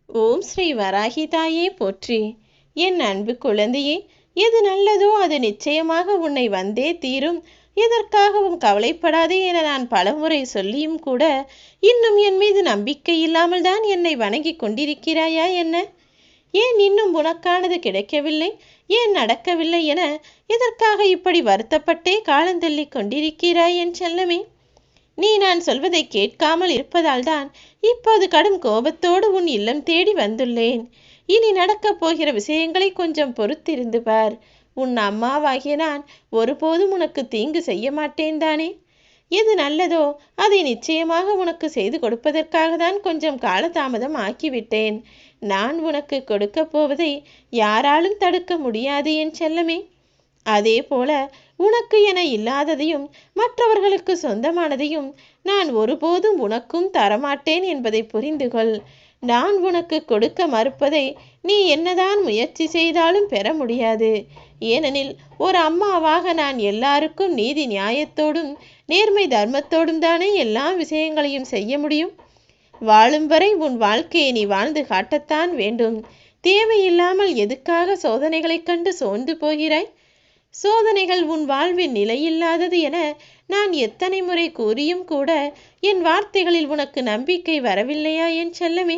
ஓம் ஸ்ரீ வராகி தாயே போற்றி. என் அன்பு குழந்தையே, எது நல்லதோ அது நிச்சயமாக உன்னை வந்தே தீரும். எதற்காகவும் கவலைப்படாதே என நான் பலமுறை சொல்லியும் கூட இன்னும் என் மீது நம்பிக்கை இல்லாமல் தான் என்னை வணங்கி கொண்டிருக்கிறாயா என்ன? ஏன் இன்னும் உனக்கானது கிடைக்கவில்லை, ஏன் நடக்கவில்லை என எதற்காக இப்படி வருத்தப்பட்டே காலந்தள்ளி கொண்டிருக்கிறாய் என் செல்லமே? நீ நான் சொல்வதை கேட்காமல் இருப்பதால் தான் இப்போது கடும் கோபத்தோடு உன் இல்லம் தேடி வந்துள்ளேன். இனி நடக்கப் போகிற விஷயங்களை கொஞ்சம் பொறுத்திருந்து பார். உன் அம்மாவாகிய நான் ஒருபோதும் உனக்கு தீங்கு செய்ய மாட்டேன் தானே? எது நல்லதோ அதை நிச்சயமாக உனக்கு செய்து கொடுப்பதற்காக தான் கொஞ்சம் காலதாமதம் ஆக்கிவிட்டேன். நான் உனக்கு கொடுக்க போவதை யாராலும் தடுக்க முடியாது என் செல்லமே. அதே போல உனக்கு என இல்லாததையும் மற்றவர்களுக்கு சொந்தமானதையும் நான் ஒருபோதும் உனக்கும் தரமாட்டேன் என்பதை புரிந்துகொள். நான் உனக்கு கொடுக்க மறுப்பதை நீ என்னதான் முயற்சி செய்தாலும் பெற முடியாது. ஏனெனில் ஒரு அம்மாவாக நான் எல்லாருக்கும் நீதி நியாயத்தோடும் நேர்மை தர்மத்தோடும் தானே எல்லா விஷயங்களையும் செய்ய முடியும். வாழும் வரை உன் வாழ்க்கையை நீ வாழ்ந்து காட்டத்தான் வேண்டும். தேவையில்லாமல் எதுக்காக சோதனைகளைக் கண்டு சோர்ந்து போகிறாய்? சோதனைகள் உன் வாழ்வின் நிலையில்லாதது என நான் எத்தனை முறை கூறியும் கூட என் வார்த்தைகளில் உனக்கு நம்பிக்கை வரவில்லையா என் செல்லமே?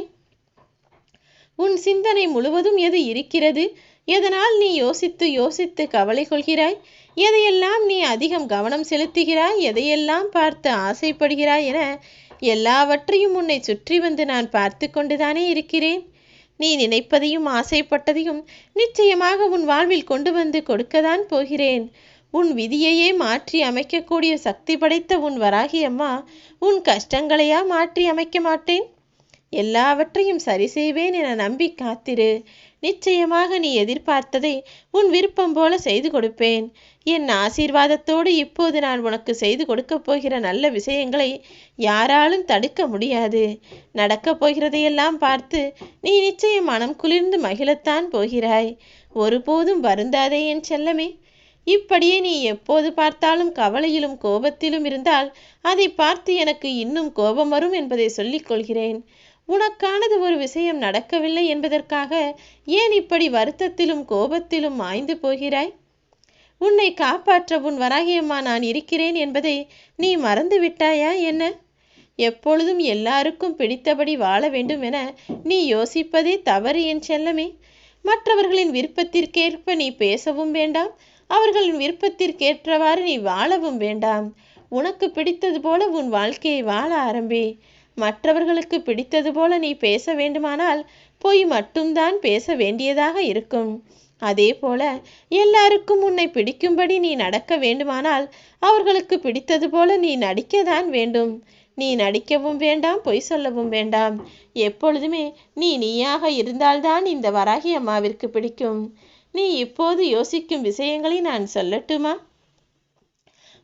உன் சிந்தனை முழுவதும் எது இருக்கிறது? எதனால் நீ யோசித்து யோசித்து கவலை கொள்கிறாய்? எதையெல்லாம் நீ அதிகம் கவனம் செலுத்துகிறாய்? எதையெல்லாம் பார்த்து ஆசைப்படுகிறாய் என எல்லாவற்றையும் உன்னை சுற்றி வந்து நான் பார்த்து கொண்டுதானே இருக்கிறேன். நீ நினைப்பதையும் ஆசைப்பட்டதையும் நிச்சயமாக உன் வாழ்வில் கொண்டு வந்து கொடுக்கத்தான் போகிறேன். உன் விதியையே மாற்றி அமைக்கக்கூடிய சக்தி படைத்த உன் வராகி அம்மா உன் கஷ்டங்களையா மாற்றி அமைக்க மாட்டேன்? எல்லாவற்றையும் சரி செய்வேன் என நம்பி காத்திரு. நிச்சயமாக நீ எதிர்பார்த்ததை உன் விருப்பம் போல செய்து கொடுப்பேன். என் ஆசீர்வாதத்தோடு இப்போது நான் உனக்கு செய்து கொடுக்க போகிற நல்ல விஷயங்களை யாராலும் தடுக்க முடியாது. நடக்கப் போகிறதையெல்லாம் பார்த்து நீ நிச்சயம் மனம் குளிர்ந்து மகிழத்தான் போகிறாய். ஒருபோதும் வருந்தாதே என் செல்லமே. இப்படியே நீ எப்போது பார்த்தாலும் கவலையிலும் கோபத்திலும் இருந்தால் அதை பார்த்து எனக்கு இன்னும் கோபம் வரும் என்பதை சொல்லிக் கொள்கிறேன். உனக்கானது ஒரு விஷயம் நடக்கவில்லை என்பதற்காக ஏன் இப்படி வருத்தத்திலும் கோபத்திலும் மாய்ந்து போகிறாய்? உன்னை காப்பாற்ற உன் வராகியம்மா நான் இருக்கிறேன் என்பதை நீ மறந்து விட்டாயா என்ன? எப்பொழுதும் எல்லாருக்கும் பிடித்தபடி வாழ வேண்டும் என நீ யோசிப்பதே தவறு என் செல்லமே. மற்றவர்களின் விருப்பத்திற்கேற்ப நீ பேசவும் வேண்டாம், அவர்களின் விருப்பத்திற்கேற்றவாறு நீ வாழவும் வேண்டாம். உனக்கு பிடித்தது போல உன் வாழ்க்கையை வாழ ஆரம்பி. மற்றவர்களுக்கு பிடித்தது போல நீ பேச வேண்டுமானால் பொய் மட்டும்தான் பேச வேண்டியதாக இருக்கும். அதே போல எல்லாருக்கும் உன்னை பிடிக்கும்படி நீ நடக்க வேண்டுமானால் அவர்களுக்கு பிடித்தது போல நீ நடிக்கத்தான் வேண்டும். நீ நடிக்கவும் வேண்டாம், பொய் சொல்லவும் வேண்டாம். எப்பொழுதுமே நீ நீயாக இருந்தால்தான் இந்த வராகி அம்மாவிற்கு பிடிக்கும். நீ இப்போது யோசிக்கும் விஷயங்களை நான் சொல்லட்டுமா?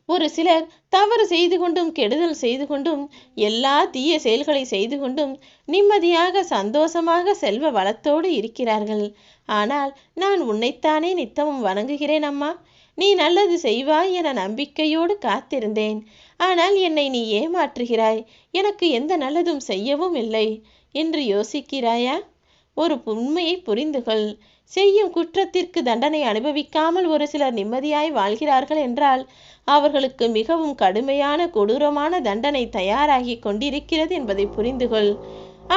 ஒரு சிலர் தவறு செய்து கொண்டும் கெடுதல் செய்து கொண்டும் எல்லா தீய செயல்களை செய்து கொண்டும் நிம்மதியாக சந்தோஷமாக செல்வ வளத்தோடு இருக்கிறார்கள். ஆனால் நான் உன்னைத்தானே நித்தமும் வணங்குகிறேன் அம்மா. நீ நல்லது செய்வாய் என நம்பிக்கையோடு காத்திருந்தேன். ஆனால் என்னை நீ ஏமாற்றுகிறாய், எனக்கு எந்த நல்லதும் செய்யவும் இல்லை என்று யோசிக்கிறாயா? ஒரு உண்மையை புரிந்துகொள். செய்யும் குற்றத்திற்கு தண்டனை அனுபவிக்காமல் ஒரு சிலர் நிம்மதியாய் வாழ்கிறார்கள் என்றால் அவர்களுக்கு மிகவும் கடுமையான கொடூரமான தண்டனை தயாராகி கொண்டிருக்கிறது என்பதை புரிந்துகொள்.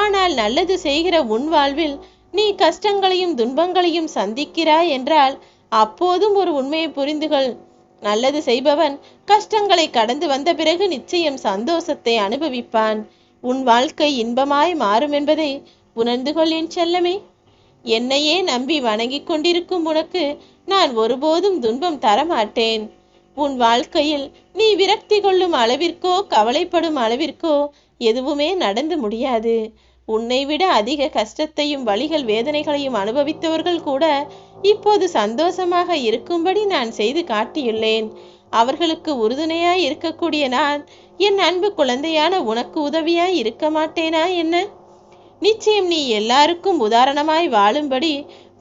ஆனால் நல்லது செய்கிற உன் வாழ்வில் நீ கஷ்டங்களையும் துன்பங்களையும் சந்திக்கிறாய் என்றால் அப்போதும் ஒரு உண்மையை புரிந்துகொள். நல்லது செய்பவன் கஷ்டங்களை கடந்து வந்த பிறகு நிச்சயம் சந்தோஷத்தை அனுபவிப்பான். உன் வாழ்க்கை இன்பமாய் மாறும் என்பதை உணர்ந்து கொள் என் செல்லமே. என்னையே நம்பி வணங்கி கொண்டிருக்கும் உனக்கு நான் ஒருபோதும் துன்பம் தரமாட்டேன். உன் வாழ்க்கையில் நீ விரக்தி கொள்ளும் அளவிற்கோ கவலைப்படும் அளவிற்கோ எதுவுமே நடந்து முடியாது. உன்னை விட அதிக கஷ்டத்தையும் வலிகள் வேதனைகளையும் அனுபவித்தவர்கள் கூட இப்போது சந்தோஷமாக இருக்கும்படி நான் செய்து காட்டியுள்ளேன். அவர்களுக்கு உறுதுணையாய் இருக்கக்கூடிய நான் என் அன்பு குழந்தையான உனக்கு உதவியாய் இருக்க மாட்டேனா என்ன? நிச்சயம் நீ எல்லாருக்கும் உதாரணமாய் வாழும்படி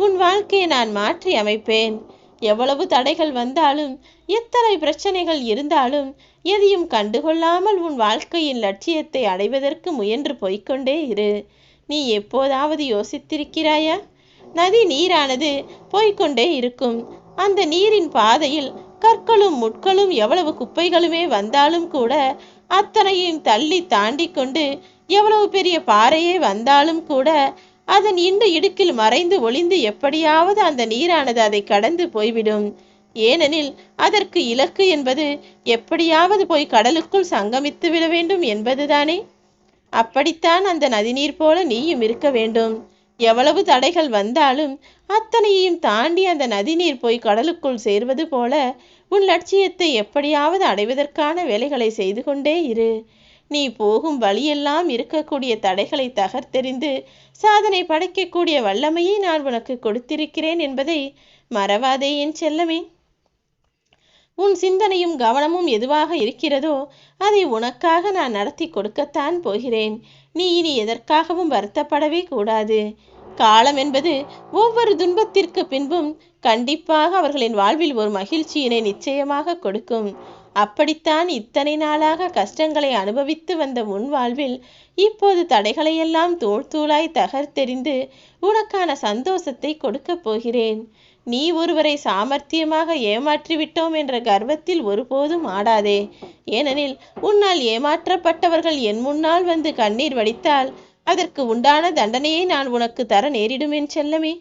உன் வாழ்க்கையை நான் மாற்றி அமைப்பேன். எவ்வளவு தடைகள் வந்தாலும் எத்தனை பிரச்சனைகள் இருந்தாலும் எதையும் கண்டுகொள்ளாமல் உன் வாழ்க்கையின் லட்சியத்தை அடைவதற்கு முயன்று போய்கொண்டே இரு. நீ எப்போதாவது யோசித்திருக்கிறாயா? நதி நீரானது போய்கொண்டே இருக்கும். அந்த நீரின் பாதையில் கற்களும் முட்களும் எவ்வளவு குப்பைகளுமே வந்தாலும் கூட அத்தனையும் தள்ளி தாண்டி கொண்டு எவ்வளவு பெரிய பாறையே வந்தாலும் கூட அதன் இந்த இடுக்கில் மறைந்து ஒளிந்து எப்படியாவது அந்த நீரானது அதை கடந்து போய்விடும். ஏனெனில் அதற்கு இலக்கு என்பது எப்படியாவது போய் கடலுக்குள் சங்கமித்து விட வேண்டும் என்பதுதானே. அப்படித்தான் அந்த நதிநீர் போல நீயும் இருக்க வேண்டும். எவ்வளவு தடைகள் வந்தாலும் அத்தனையையும் தாண்டி அந்த நதிநீர் போய் கடலுக்குள் சேர்வது போல உன் லட்சியத்தை எப்படியாவது அடைவதற்கான வேலைகளை செய்து கொண்டே இரு. நீ போகும் வழியெல்லாம் இருக்கக்கூடிய தடைகளை தகர்த்தெறிந்து சாதனை படைக்கக்கூடிய வல்லமையை நான் உனக்கு கொடுத்திருக்கிறேன் என்பதை மறவாதே என் செல்லமே. உன் சிந்தனையும் கவனமும் எதுவாக இருக்கிறதோ அதை உனக்காக நான் நடத்தி கொடுக்கத்தான் போகிறேன். நீ இனி எதற்காகவும் வருத்தப்படவே கூடாது. காலம் என்பது ஒவ்வொரு துன்பத்திற்கு பின்பும் கண்டிப்பாக அவர்களின் வாழ்வில் ஒரு மகிழ்ச்சியினை நிச்சயமாக கொடுக்கும். அப்படித்தான் இத்தனை நாளாக கஷ்டங்களை அனுபவித்து வந்த முன் வாழ்வில் இப்போது தடைகளையெல்லாம் தூள் தூளாய் தகர்த்தெறிந்து உனக்கான சந்தோஷத்தை கொடுக்கப் போகிறேன். நீ ஒருவரை சாமர்த்தியமாக ஏமாற்றிவிட்டோம் என்ற கர்வத்தில் ஒருபோதும் ஆடாதே. ஏனெனில் உன்னால் ஏமாற்றப்பட்டவர்கள் என் முன்னால் வந்து கண்ணீர் வடித்தால் அதற்கு உண்டான தண்டனையை நான் உனக்கு தர நேரிடும் என் செல்லமே.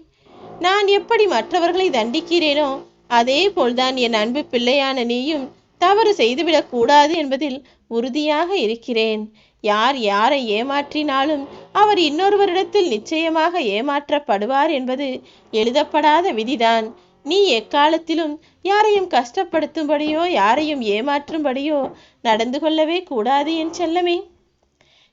நான் எப்படி மற்றவர்களை தண்டிக்கிறேனோ அதே போல்தான் என் அன்பு பிள்ளையான நீயும் தவறு செய்துவிடக் கூடாது என்பதில் உறுதியாக இருக்கிறேன். யார் யாரை ஏமாற்றினாலும் அவர் இன்னொருவரிடத்தில் நிச்சயமாக ஏமாற்றப்படுவார் என்பது எழுதப்படாத விதிதான். நீ எக்காலத்திலும் யாரையும் கஷ்டப்படுத்தும்படியோ யாரையும் ஏமாற்றும்படியோ நடந்து கொள்ளவே கூடாது என் செல்லமே.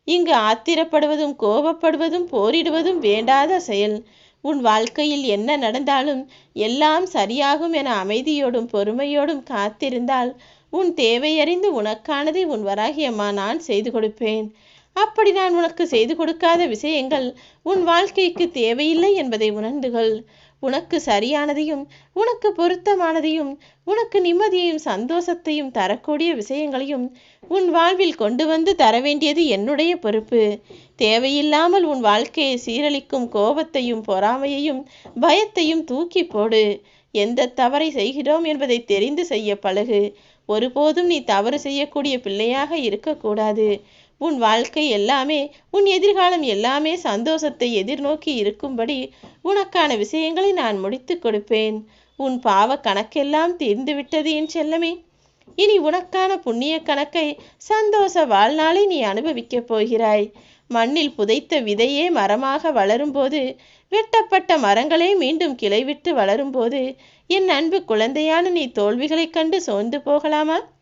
இங்கு ஆத்திரப்படுவதும் கோபப்படுவதும் போரிடுவதும் வேண்டாத செயல். உன் வாழ்க்கையில் என்ன நடந்தாலும் எல்லாம் சரியாகும் என அமைதியோடும் பொறுமையோடும் காத்திருந்தால் உன் தேவையறிந்து உனக்கானதை உன் வராகியம்மா நான் செய்து கொடுப்பேன். அப்படி நான் உனக்கு செய்து கொடுக்காத விஷயங்கள் உன் வாழ்க்கைக்கு தேவையில்லை என்பதை உணர்ந்துகள். உனக்கு சரியானதையும் உனக்கு பொருத்தமானதையும் உனக்கு நிம்மதியையும் சந்தோஷத்தையும் தரக்கூடிய விஷயங்களையும் உன் வாழ்வில் கொண்டு வந்து தர வேண்டியது என்னுடைய பொறுப்பு. தேவையில்லாமல் உன் வாழ்க்கையை சீரழிக்கும் கோபத்தையும் பொறாமையையும் பயத்தையும் தூக்கி போடு. எந்த தவறை செய்கிறோம் என்பதை தெரிந்து செய்ய பழகு. ஒருபோதும் நீ தவறு செய்யக்கூடிய பிள்ளையாக இருக்கக்கூடாது. உன் வாழ்க்கை எல்லாமே உன் எதிர்காலம் எல்லாமே சந்தோஷத்தை எதிர்நோக்கி இருக்கும்படி உனக்கான விஷயங்களை நான் முடித்து கொடுப்பேன். உன் பாவ கணக்கெல்லாம் தீர்ந்துவிட்டது என் செல்லமே. இனி உனக்கான புண்ணிய கணக்கை சந்தோஷ வாழ்நாளை நீ அனுபவிக்கப் போகிறாய். மண்ணில் புதைத்த விதையே மரமாக வளரும்போது, வெட்டப்பட்ட மரங்களே மீண்டும் கிளைவிட்டு வளரும்போது, என் அன்பு குழந்தையான நீ தோல்விகளைக் கண்டு சோர்ந்து போகலாமா?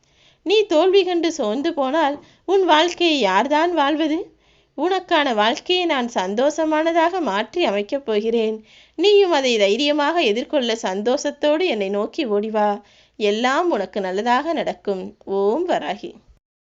நீ தோல்வி கண்டு சோர்ந்து போனால் உன் வாழ்க்கையை யார்தான் வாழ்வது? உனக்கான வாழ்க்கையை நான் சந்தோஷமானதாக மாற்றி அமைக்கப் போகிறேன். நீயும் அதை தைரியமாக எதிர்கொள்ள சந்தோஷத்தோடு என்னை நோக்கி ஓடிவா. எல்லாம் உனக்கு நல்லதாக நடக்கும். ஓம் வராகி.